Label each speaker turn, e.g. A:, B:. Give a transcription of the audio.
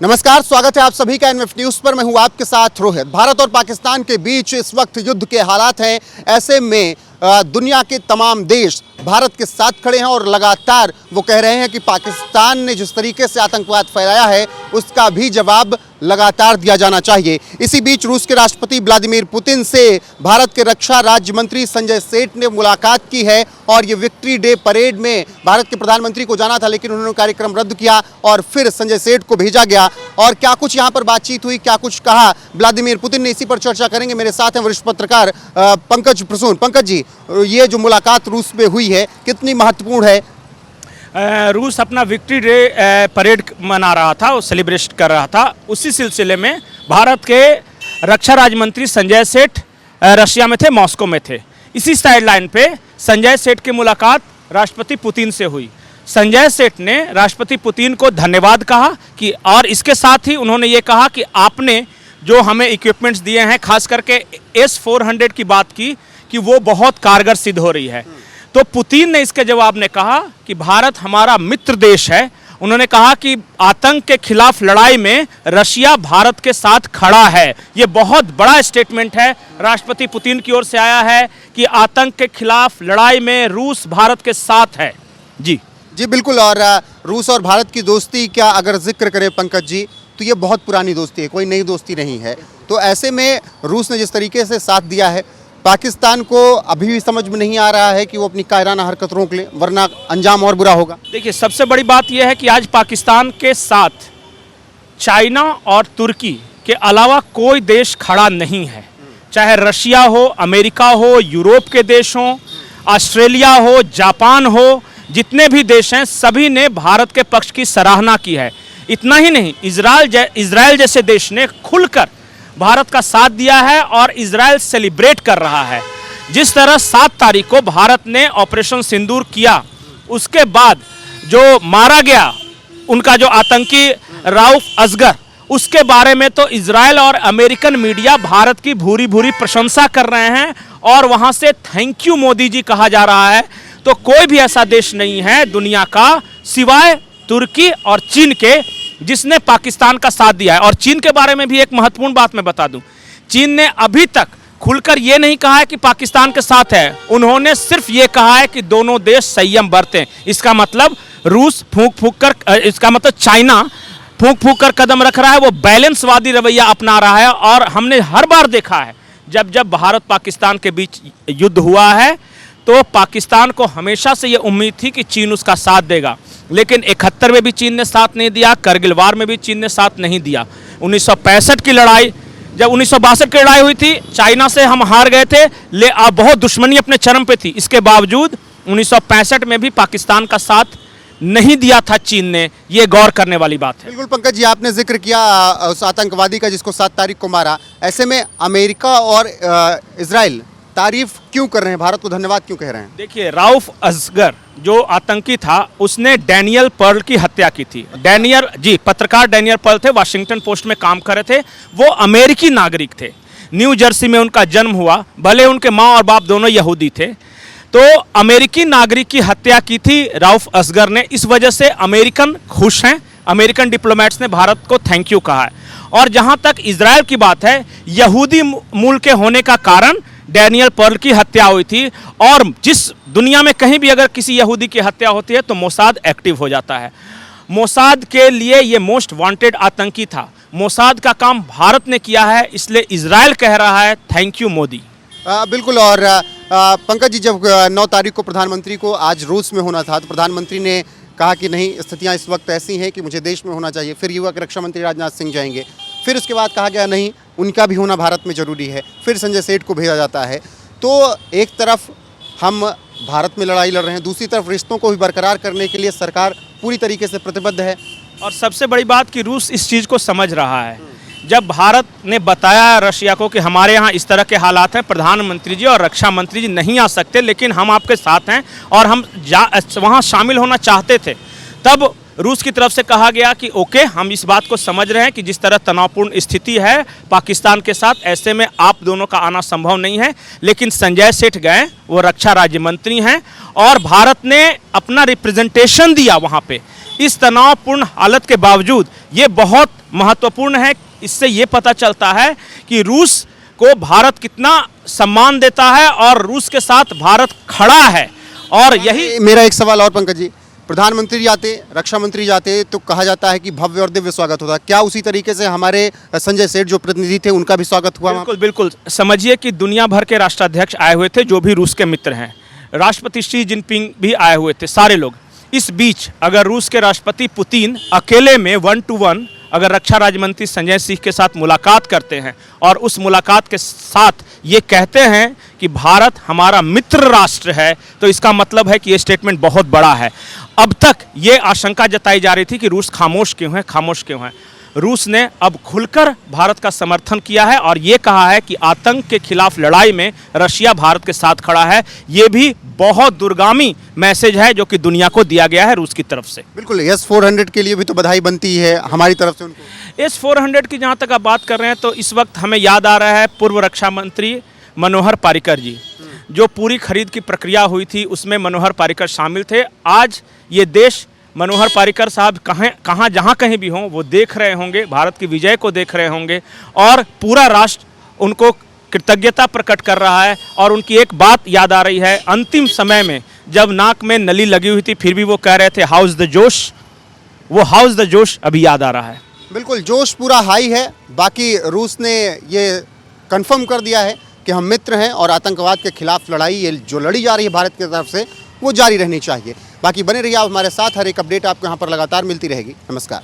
A: नमस्कार, स्वागत है आप सभी का एनएफ न्यूज पर। मैं हूं आपके साथ रोहित। भारत और पाकिस्तान के बीच इस वक्त युद्ध के हालात हैं। ऐसे में दुनिया के तमाम देश भारत के साथ खड़े हैं और लगातार वो कह रहे हैं कि पाकिस्तान ने जिस तरीके से आतंकवाद फैलाया है उसका भी जवाब लगातार दिया जाना चाहिए। इसी बीच रूस के राष्ट्रपति व्लादिमीर पुतिन से भारत के रक्षा राज्य मंत्री संजय सेठ ने मुलाकात की है और ये विक्ट्री डे परेड में भारत के प्रधानमंत्री को जाना था, लेकिन उन्होंने कार्यक्रम रद्द किया और फिर संजय सेठ को भेजा गया। और क्या कुछ यहाँ पर बातचीत हुई, क्या कुछ कहा व्लादिमीर पुतिन ने, इसी पर चर्चा करेंगे। मेरे साथ हैं वरिष्ठ पत्रकार पंकज प्रसून। पंकज जी, ये जो मुलाकात रूस में हुई है कितनी महत्वपूर्ण है?
B: रूस अपना विक्ट्री डे परेड मना रहा था और सेलिब्रेट कर रहा था। उसी सिलसिले में भारत के रक्षा राज्य मंत्री संजय सेठ रशिया में थे, मॉस्को में थे। इसी साइडलाइन पे संजय सेठ की मुलाकात राष्ट्रपति पुतिन से हुई। संजय सेठ ने राष्ट्रपति पुतिन को धन्यवाद कहा कि, और इसके साथ ही उन्होंने ये कहा कि आपने जो हमें इक्विपमेंट्स दिए हैं, खास करके S-400 की बात की कि वो बहुत कारगर सिद्ध हो रही है। तो पुतिन ने इसके जवाब में कहा कि भारत हमारा मित्र देश है। उन्होंने कहा कि आतंक के खिलाफ लड़ाई में रशिया भारत के साथ खड़ा है। ये बहुत बड़ा स्टेटमेंट है राष्ट्रपति पुतिन की ओर से आया है कि आतंक के खिलाफ लड़ाई में रूस भारत के साथ है। जी
A: बिल्कुल। और रूस और भारत की दोस्ती का अगर जिक्र करें पंकज जी, तो ये बहुत पुरानी दोस्ती है, कोई नई दोस्ती नहीं है। तो ऐसे में रूस ने जिस तरीके से साथ दिया है, पाकिस्तान को अभी भी समझ में नहीं आ रहा है कि वो अपनी कायराना हरकत रोक ले, वरना अंजाम और बुरा होगा।
B: देखिए, सबसे बड़ी बात यह है कि आज पाकिस्तान के साथ चाइना और तुर्की के अलावा कोई देश खड़ा नहीं है। चाहे रशिया हो, अमेरिका हो, यूरोप के देश हो, ऑस्ट्रेलिया हो, जापान हो, जितने भी देश हैं सभी ने भारत के पक्ष की सराहना की है। इतना ही नहीं, इजराइल जैसे देश ने खुलकर भारत का साथ दिया है और इजराइल सेलिब्रेट कर रहा है। जिस तरह 7 तारीख को भारत ने ऑपरेशन सिंदूर किया, उसके बाद जो मारा गया उनका जो आतंकी राउफ असगर, उसके बारे में तो इजराइल और अमेरिकन मीडिया भारत की भूरी भूरी प्रशंसा कर रहे हैं और वहां से थैंक यू मोदी जी कहा जा रहा है। तो कोई भी ऐसा देश नहीं है दुनिया का सिवाय तुर्की और चीन के जिसने पाकिस्तान का साथ दिया है। और चीन के बारे में भी एक महत्वपूर्ण बात मैं बता दूं, चीन ने अभी तक खुलकर ये नहीं कहा है कि पाकिस्तान के साथ है। उन्होंने सिर्फ ये कहा है कि दोनों देश संयम बरतें। इसका मतलब रूस इसका मतलब चाइना फूंक फूंक कर कदम रख रहा है, वो बैलेंसवादी रवैया अपना रहा है। और हमने हर बार देखा है जब जब भारत पाकिस्तान के बीच युद्ध हुआ है तो पाकिस्तान को हमेशा से ये उम्मीद थी कि चीन उसका साथ देगा, लेकिन 71 में भी चीन ने साथ नहीं दिया, करगिल वार में भी चीन ने साथ नहीं दिया। 1965 की लड़ाई, जब 1962 की लड़ाई हुई थी, चाइना से हम हार गए थे, बहुत दुश्मनी अपने चरम पे थी। इसके बावजूद 1965 में भी पाकिस्तान का साथ नहीं दिया था चीन ने। ये गौर करने वाली बात है।
A: बिल्कुल पंकज जी, आपने जिक्र किया उस आतंकवादी का जिसको 7 तारीख को मारा। ऐसे में अमेरिका और इजराइल तारीफ क्यों कर रहे हैं, भारत को धन्यवाद क्यों कह रहे हैं?
B: देखिए, राउफ असगर जो आतंकी था उसने डैनियल पर्ल की हत्या की थी। पत्रकार डैनियल पर्ल थे, वाशिंगटन पोस्ट में काम कर रहे थे। वो अमेरिकी नागरिक थे, न्यू जर्सी में उनका जन्म हुआ, भले उनके माँ और बाप दोनों यहूदी थे। तो अमेरिकी नागरिक की हत्या की थी राउफ असगर ने। इस वजह से अमेरिकन खुश हैं, अमेरिकन डिप्लोमेट्स ने भारत को थैंक यू कहा है। और जहाँ तक इजराइल की बात है, यहूदी मूल के होने का कारण डैनियल पर्ल की हत्या हुई थी। और जिस दुनिया में कहीं भी अगर किसी यहूदी की हत्या होती है तो मोसाद एक्टिव हो जाता है। मोसाद के लिए ये मोस्ट वांटेड आतंकी था। मोसाद का काम भारत ने किया है, इसलिए इजराइल कह रहा है थैंक यू मोदी।
A: बिल्कुल। और पंकज जी, जब 9 तारीख को प्रधानमंत्री को आज रूस में होना था तो प्रधानमंत्री ने कहा कि नहीं, स्थितियाँ इस वक्त ऐसी हैं कि मुझे देश में होना चाहिए। फिर युवा के रक्षा मंत्री राजनाथ सिंह जाएंगे। फिर उसके बाद कहा गया नहीं, उनका भी होना भारत में ज़रूरी है। फिर संजय सेठ को भेजा जाता है। तो एक तरफ हम भारत में लड़ाई लड़ रहे हैं, दूसरी तरफ रिश्तों को भी बरकरार करने के लिए सरकार पूरी तरीके से प्रतिबद्ध है।
B: और सबसे बड़ी बात कि रूस इस चीज़ को समझ रहा है। जब भारत ने बताया रशिया को कि हमारे यहाँ इस तरह के हालात हैं, प्रधानमंत्री जी और रक्षा मंत्री जी नहीं आ सकते, लेकिन हम आपके साथ हैं और हम वहाँ शामिल होना चाहते थे, तब रूस की तरफ से कहा गया कि ओके, हम इस बात को समझ रहे हैं कि जिस तरह तनावपूर्ण स्थिति है पाकिस्तान के साथ, ऐसे में आप दोनों का आना संभव नहीं है। लेकिन संजय सेठ गए, वो रक्षा राज्य मंत्री हैं और भारत ने अपना रिप्रेजेंटेशन दिया वहाँ पे। इस तनावपूर्ण हालत के बावजूद ये बहुत महत्वपूर्ण है। इससे ये पता चलता है कि रूस को भारत कितना सम्मान देता है और रूस के साथ भारत खड़ा है। और यही
A: मेरा एक सवाल और पंकज जी, प्रधानमंत्री जाते, रक्षा मंत्री जाते तो कहा जाता है कि भव्य और दिव्य स्वागत होता, क्या उसी तरीके से हमारे संजय सेठ जो प्रतिनिधि थे उनका भी स्वागत हुआ?
B: बिल्कुल बिल्कुल, समझिए कि दुनिया भर के राष्ट्राध्यक्ष आए हुए थे जो भी रूस के मित्र हैं। राष्ट्रपति शी जिनपिंग भी आए हुए थे, सारे लोग। इस बीच अगर रूस के राष्ट्रपति पुतिन अकेले में 1 to 1 अगर रक्षा राज्य मंत्री संजय सिंह के साथ मुलाकात करते हैं और उस मुलाकात के साथ ये कहते हैं कि भारत हमारा मित्र राष्ट्र है, तो इसका मतलब है कि ये स्टेटमेंट बहुत बड़ा है। अब तक ये आशंका जताई जा रही थी कि रूस खामोश क्यों है। रूस ने अब खुलकर भारत का समर्थन किया है और ये कहा है कि आतंक के खिलाफ लड़ाई में रशिया भारत के साथ खड़ा है। ये भी बहुत दूरगामी मैसेज है जो कि दुनिया को दिया गया है रूस की तरफ से।
A: बिल्कुल, S-400 के लिए भी तो बधाई बनती है हमारी तरफ से उनको।
B: S-400 की जहाँ तक आप बात कर रहे हैं तो इस वक्त हमें याद आ रहा है पूर्व रक्षा मंत्री मनोहर पर्रिकर जी, जो पूरी खरीद की प्रक्रिया हुई थी उसमें मनोहर पर्रिकर शामिल थे। आज ये देश मनोहर पर्रिकर साहब कहाँ जहाँ कहीं भी हों वो देख रहे होंगे, भारत की विजय को देख रहे होंगे और पूरा राष्ट्र उनको कृतज्ञता प्रकट कर रहा है। और उनकी एक बात याद आ रही है, अंतिम समय में जब नाक में नली लगी हुई थी फिर भी वो कह रहे थे हाउस द जोश, वो हाउस द जोश अभी याद आ रहा है।
A: बिल्कुल, जोश पूरा हाई है। बाकी रूस ने ये कंफर्म कर दिया है कि हम मित्र हैं और आतंकवाद के खिलाफ लड़ाई ये जो लड़ी जा रही है भारत की तरफ से वो जारी रहनी चाहिए। बाकी बने रहिए आप हमारे साथ, हर एक अपडेट आपको यहाँ पर लगातार मिलती रहेगी। नमस्कार।